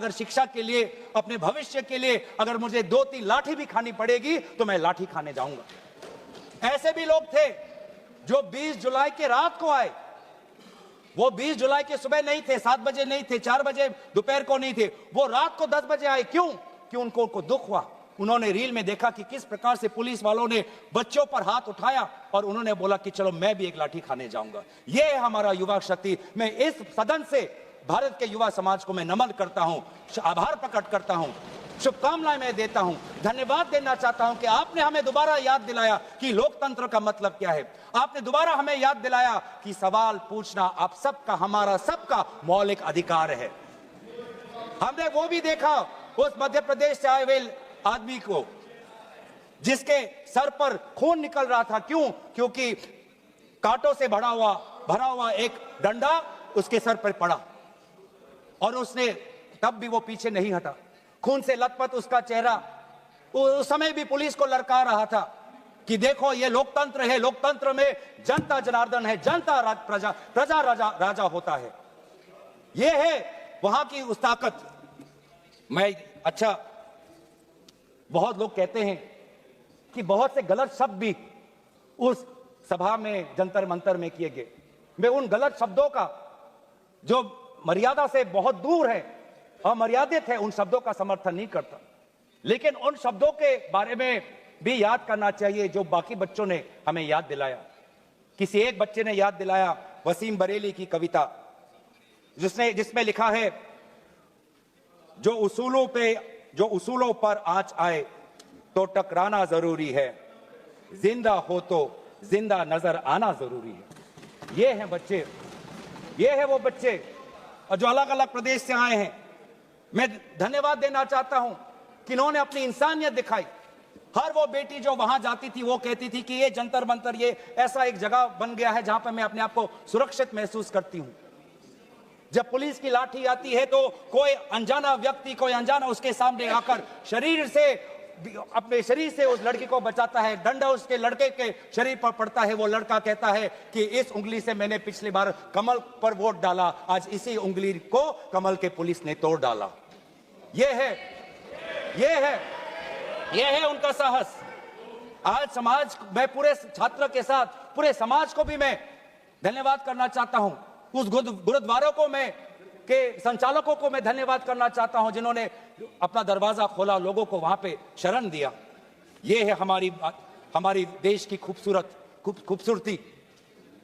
अगर शिक्षा के लिए, अपने भविष्य के लिए अगर मुझे 2-3 लाठी भी खानी पड़ेगी तो मैं लाठी खाने जाऊंगा। ऐसे भी लोग थे जो 20 जुलाई के रात को आए। वो 20 जुलाई के सुबह नहीं थे, 7 बजे नहीं थे, 4 बजे दोपहर को नहीं थे, वो रात को 10 बजे आए। क्यों? कि उनको दुख हुआ। उन्होंने रील में देखा कि किस प्रकार से पुलिस वालों ने बच्चों पर हाथ उठाया और उन्होंने बोला कि चलो मैं भी एक लाठी खाने जाऊंगा। यह है हमारा युवा शक्ति। मैं इस सदन से भारत के युवा समाज को मैं नमन करता हूं, आभार प्रकट करता हूं, शुभकामनाएं मैं देता हूं, धन्यवाद देना चाहता हूं कि आपने हमें दोबारा याद दिलाया कि लोकतंत्र का मतलब क्या है। आपने दोबारा हमें याद दिलाया कि सवाल पूछना आप सबका, हमारा सबका मौलिक अधिकार है। हमने वो भी देखा उस मध्य प्रदेश से आए हुए आदमी को जिसके सर पर खून निकल रहा था। क्यों? क्योंकि कांटों से भरा हुआ एक डंडा उसके सर पर पड़ा और उसने तब भी वो पीछे नहीं हटा। खून से लथपथ उसका चेहरा, उस समय भी पुलिस को ललकार रहा था कि देखो ये लोकतंत्र है, लोकतंत्र में जनता जनार्दन है, जनता प्रजा, प्रजा राजा होता है। ये है वहां की उस ताकत। अच्छा, बहुत लोग कहते हैं कि बहुत से गलत शब्द भी उस सभा में जंतर मंतर में किए गए। मैं उन गलत शब्दों का जो मर्यादा से बहुत दूर है, अमर्यादित है, उन शब्दों का समर्थन नहीं करता, लेकिन उन शब्दों के बारे में भी याद करना चाहिए जो बाकी बच्चों ने हमें याद दिलाया। किसी एक बच्चे ने याद दिलाया वसीम बरेली की कविता, जिसमें लिखा है, जो उसूलों पर आंच आए तो टकराना जरूरी है, जिंदा हो तो जिंदा नजर आना जरूरी है। ये हैं बच्चे, ये है वो बच्चे जो अलग अलग प्रदेश से आए हैं। मैं धन्यवाद देना चाहता हूं कि इन्होंने अपनी इंसानियत दिखाई। हर वो बेटी जो वहां जाती थी वो कहती थी कि ये जंतर मंतर ये ऐसा एक जगह बन गया है जहां पर मैं अपने आप को सुरक्षित महसूस करती हूं। जब पुलिस की लाठी आती है तो कोई अनजाना व्यक्ति, कोई अनजाना उसके सामने आकर अपने शरीर से उस लड़की को बचाता है। डंडा उसके लड़के के शरीर पर पड़ता है। वो लड़का कहता है कि इस उंगली से मैंने पिछली बार कमल पर वोट डाला, आज इसी उंगली को कमल के पुलिस ने तोड़ डाला। ये है उनका साहस। आज समाज, मैं पूरे छात्र के साथ पूरे समाज को भी मैं धन्यवाद करना चाहता हूं। उस गुरुद्वारों को के संचालकों को मैं धन्यवाद करना चाहता हूं जिन्होंने अपना दरवाजा खोला, लोगों को वहां पे शरण दिया। ये है हमारी देश की खूबसूरती।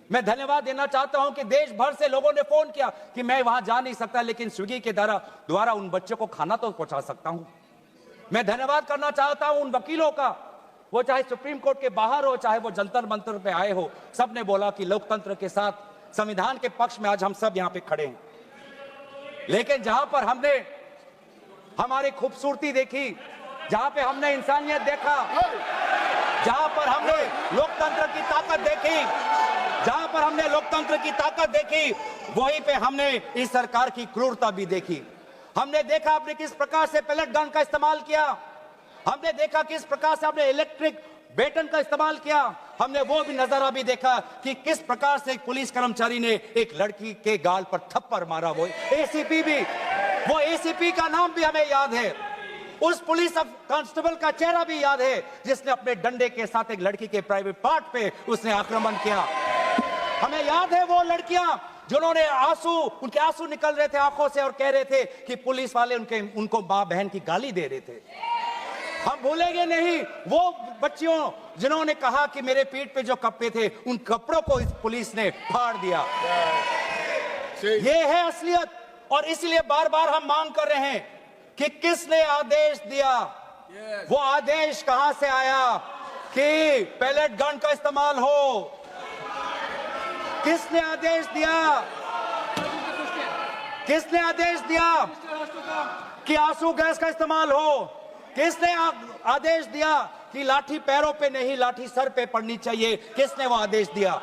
मैं धन्यवाद देना चाहता हूं कि देश भर से लोगों ने फोन किया कि मैं वहां जा नहीं सकता, लेकिन स्विगी के द्वारा उन बच्चों को खाना तो पहुंचा सकता हूं। मैं धन्यवाद करना चाहता हूं उन वकीलों का, वो चाहे सुप्रीम कोर्ट के बाहर हो, चाहे वो जंतर मंतर पे आए हो, सबने बोला कि लोकतंत्र के साथ, संविधान के पक्ष में आज हम सब यहां पे खड़े हैं। लेकिन जहां पर हमने हमारी खूबसूरती देखी, जहां पे हमने इंसानियत देखा, जहां पर हमने लोकतंत्र की ताकत देखी, वहीं पे हमने इस सरकार की क्रूरता भी देखी। हमने देखा आपने किस प्रकार से पैलेट गन का इस्तेमाल किया, हमने देखा किस प्रकार से आपने इलेक्ट्रिक बेटन का इस्तेमाल किया, हमने वो भी नजारा भी देखा कि किस प्रकार से एक पुलिस कर्मचारी ने एक लड़की के गाल पर थप्पड़ मारा। वो एसीपी का नाम भी हमें याद है, उस पुलिस कांस्टेबल का चेहरा भी याद है जिसने अपने डंडे के साथ एक लड़की के प्राइवेट पार्ट पे उसने आक्रमण किया। हमें याद है वो लड़कियां जिन्होंने उनके आंसू निकल रहे थे आंखों से और कह रहे थे कि पुलिस वाले उनको मां बहन की गाली दे रहे थे। हम भूलेंगे नहीं वो बच्चियों जिन्होंने कहा कि मेरे पीठ पे जो कपड़े थे उन कपड़ों को इस पुलिस ने फाड़ दिया। ये है असलियत। और इसलिए बार बार हम मांग कर रहे हैं कि किसने आदेश दिया, वो आदेश कहां से आया कि पैलेट गन का इस्तेमाल हो? किसने आदेश दिया? किसने आदेश दिया कि आंसू गैस का इस्तेमाल हो? किसने आदेश दिया कि लाठी पैरों पे नहीं, लाठी सर पे पड़नी चाहिए? किसने वो आदेश दिया?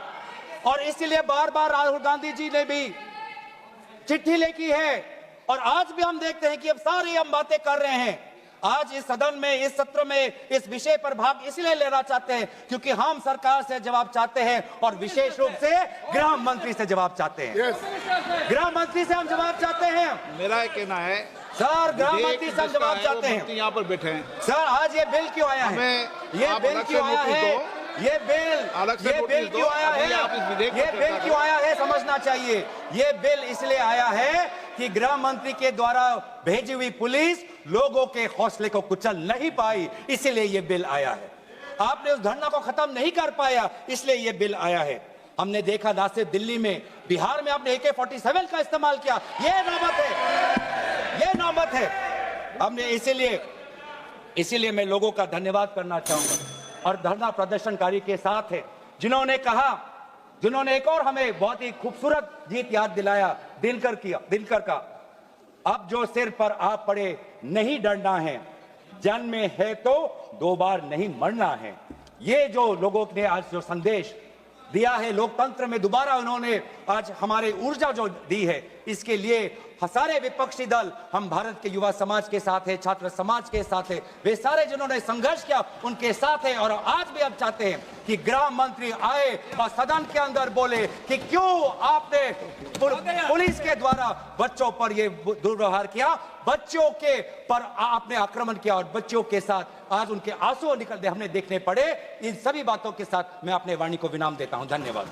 और इसीलिए बार बार राहुल गांधी जी ने भी चिट्ठी लिखी है और आज भी हम देखते हैं कि अब सारी हम बातें कर रहे हैं। आज इस सदन में, इस सत्र में इस विषय पर भाग इसलिए लेना चाहते हैं क्योंकि हम सरकार से जवाब चाहते हैं और विशेष रूप से गृह मंत्री से जवाब चाहते हैं। गृह मंत्री से हम जवाब चाहते हैं। मेरा कहना है सर गृह मंत्री साहब जवाब चाहते हैं। यहाँ पर बैठे हैं सर, आज ये बिल क्यों आया है? ये बिल क्यों आया है? ये बिल क्यों आया है? ये बिल क्यों आया है समझना चाहिए। ये बिल इसलिए आया है कि गृह मंत्री के द्वारा भेजी हुई पुलिस लोगों के हौसले को कुचल नहीं पाई, इसलिए ये बिल आया है। आपने उस धरना को खत्म नहीं कर पाया, इसलिए ये बिल आया है। हमने देखा ना सिर्फ दिल्ली में, बिहार में आपने AK-47 का इस्तेमाल किया। ये नौबत है, ये नौबत है। हमने इसीलिए मैं लोगों का धन्यवाद करना चाहूंगा और धरना प्रदर्शनकारी के साथ है जिन्होंने एक और हमें बहुत ही खूबसूरत गीत याद दिलाया, दिनकर का। अब जो सिर पर आ पड़े नहीं डरना है, जन्म में है तो 2 बार नहीं मरना है। ये जो लोगों ने आज जो संदेश दिया है लोकतंत्र में, दोबारा उन्होंने आज हमारे ऊर्जा जो दी है, इसके लिए सारे विपक्षी दल, हम भारत के युवा समाज के साथ है, छात्र समाज के साथ है, वे सारे जिन्होंने संघर्ष किया उनके साथ है। और आज भी अब चाहते हैं कि गृह मंत्री आए और सदन के अंदर बोले कि क्यों आपने पुलिस के द्वारा बच्चों पर ये दुर्व्यवहार किया, बच्चों के पर आपने आक्रमण किया और बच्चों के साथ आज उनके आंसू निकलते हमने देखने पड़े। इन सभी बातों के साथ मैं अपने वाणी को विराम देता हूं। धन्यवाद।